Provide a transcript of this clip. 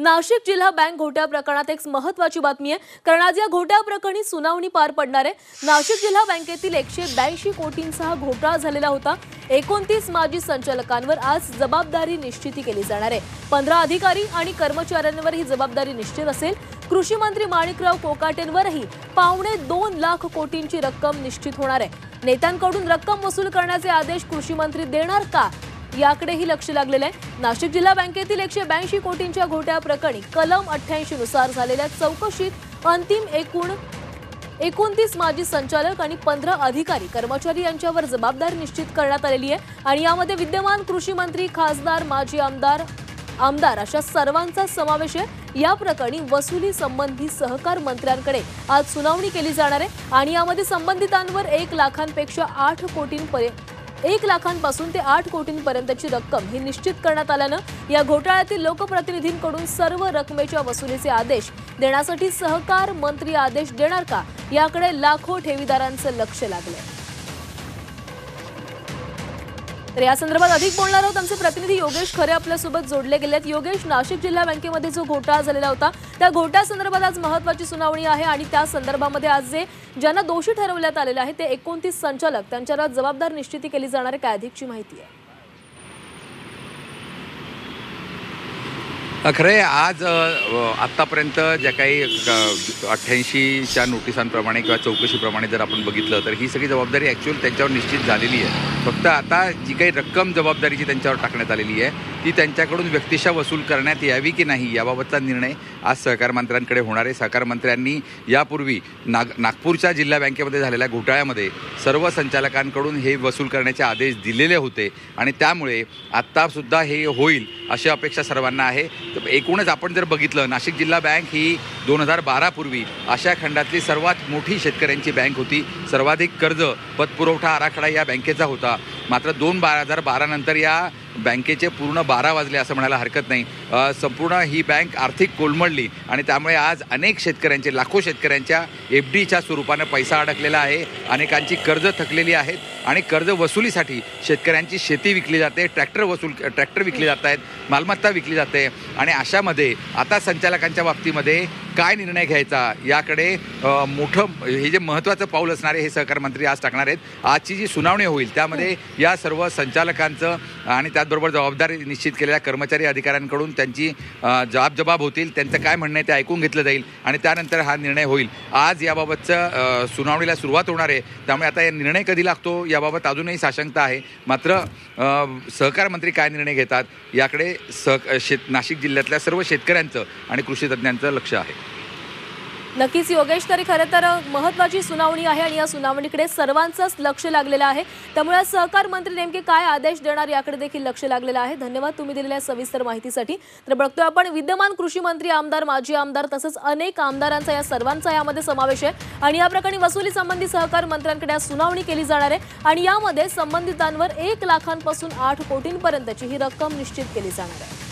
नाशिक जिल्हा बँक घोटाळा प्रकरणात एक महत्त्वाची बातमी आहे, कारण आज या घोटाळा प्रकरणी सुनावणी पार पडणार आहे। नाशिक जिल्हा बँकेतील 182 कोटींचा घोटाळा झालेला होता। 29 माजी संचालकांवर आज जबाबदारी निश्चिती केली जाणार आहे। 15 अधिकारी आणि कर्मचाऱ्यांवर ही जबाबदारी निश्चित असेल। कृषी मंत्री माणिकराव कोकाटेंवरही 2.25 लाख कोटींची रक्कम निश्चित होणार आहे। नेत्यांकडून रक्कम वसूल करण्याचे आदेश कृषी मंत्री देणार का, याकडेही लक्ष लागलेलं आहे। नाशिक जिल्हा बँकेतील 182 कोटींच्या घोटाळा प्रकरणी कलम 88 नुसार झालेल्या चौकशीत अंतिम एकूण 29 माजी संचालक आणि 15 अधिकारी कर्मचारी यांच्यावर जबाबदारी निश्चित करण्यात आलेली आहे आणि यामध्ये विद्यमान कृषी मंत्री, खासदार, माजी आमदार अशा सर्वांचा समावेश आहे। या प्रकरणी वसुली संबंधी सहकार मंत्र्यांकडे आज सुनावणी केली जाणार आहे आणि यामध्ये संबंधितांवर 1 लाखांपेक्षा 1 लाखांपासून ते 8 कोटींपर्यंतची रक्कम ही निश्चित करण्यात आल्यानं या घोटाळ्यातील लोकप्रतिनिधींकडून सर्व रकमेच्या वसुलीचे आदेश देण्यासाठी सहकार मंत्री आदेश देणार का, याकडे लाखो ठेवीदारांचं लक्ष लागलंय। तर या संदर्भात अधिक बोलणार आहोत। आमचे प्रतिनिधी योगेश खरे आपल्यासोबत जोडले गेलेत। योगेश, नाशिक जिल्हा बँकेमध्ये जो घोटाळा झालेला होता त्या घोटाळ्या संदर्भात आज महत्त्वाची सुनावणी आहे आणि त्या संदर्भामध्ये आज ज्यांना दोषी ठरवण्यात आलेले आहे ते 29 संचालक, त्यांच्यावर जबाबदार निश्चिती केली जाणार आहे। काय अधिकची माहिती आहे? खरे आज आत्तापर्यंत ज्या काही 88च्या नोटिसांप्रमाणे किंवा चौकशीप्रमाणे जर आपण बघितलं तर ही सगळी जबाबदारी ॲक्च्युअल त्यांच्यावर निश्चित झालेली आहे। फक्त आता जी काही रक्कम जबाबदारीची त्यांच्यावर टाकण्यात आलेली आहे ती त्यांच्याकडून व्यक्तिशः वसूल करण्यात यावी की नाही याबाबतचा निर्णय आज सहकार मंत्र्यांकडे होणार आहे। सहकार मंत्र्यांनी यापूर्वी नागपूरच्या जिल्हा बँकेमध्ये झालेल्या घोटाळ्यामध्ये सर्व संचालकांकडून हे वसूल करण्याचे आदेश दिलेले होते आणि त्यामुळे आत्तासुद्धा हे होईल अशी अपेक्षा सर्वांना आहे। एकूणच आपण जर बघितलं, नाशिक जिल्हा बँक ही 2012 पूर्वी आशिया खंडातली सर्वात मोठी शेतकऱ्यांची बँक होती। सर्वाधिक कर्ज पतपुरवठा आराखडा या बँकेचा होता। मात्र 2012 नंतर या बँकेचे पूर्ण 12 वाजले असं म्हणायला हरकत नाही। संपूर्ण ही बँक आर्थिक कोलमडली आणि त्यामुळे आज अनेक शेतकऱ्यांचे, लाखो शेतकऱ्यांच्या FDच्या स्वरूपानं पैसा अडकलेला आहे। अनेकांची कर्ज थकलेली आहेत आणि कर्ज वसुलीसाठी शेतकऱ्यांची शेती विकली जाते, ट्रॅक्टर विकले जात आहेत, मालमत्ता विकली जाते आणि अशामध्ये आता संचालकांच्या बाबतीमध्ये काय निर्णय घ्यायचा याकडे मोठं हे जे महत्त्वाचं पाऊल असणार आहे हे सहकार मंत्री आज टाकणार आहेत। आजची जी सुनावणी होईल त्यामध्ये या सर्व संचालकांचं आणि त्याचबरोबर जबाबदारी निश्चित केलेल्या कर्मचारी अधिकाऱ्यांकडून त्यांची जबाब होतील, त्यांचं काय म्हणणं आहे ते ऐकून घेतलं जाईल आणि त्यानंतर हा निर्णय होईल। आज याबाबतचं सुनावणीला सुरुवात होणार आहे, त्यामुळे आता या निर्णय कधी लागतो याबाबत अजूनही साशंकता आहे। मात्र सहकार मंत्री काय निर्णय घेतात याकडे नाशिक जिल्ह्यातल्या सर्व शेतकऱ्यांचं आणि कृषी तज्ज्ञांचं लक्ष आहे। नक्कीच योगेश, तरी खरं तर महत्त्वाची सुनावणी आहे आणि या सुनावणीकडे सर्वांचंच लक्ष लागलेलं आहे, त्यामुळे सहकार मंत्री नेमके काय आदेश देणार याकडे देखील लक्ष लागलेलं आहे। धन्यवाद तुम्ही दिलेल्या सविस्तर माहितीसाठी। तर बघतोय आपण विद्यमान कृषी मंत्री, आमदार, माजी आमदार तसंच अनेक आमदारांचा या सर्वांचा यामध्ये समावेश आहे आणि या प्रकरणी वसुली संबंधी सहकार मंत्र्यांकडे आज सुनावणी केली जाणार आहे आणि यामध्ये संबंधितांवर 1 लाखांपासून 8 कोटींपर्यंतची ही रक्कम निश्चित केली जाणार आहे।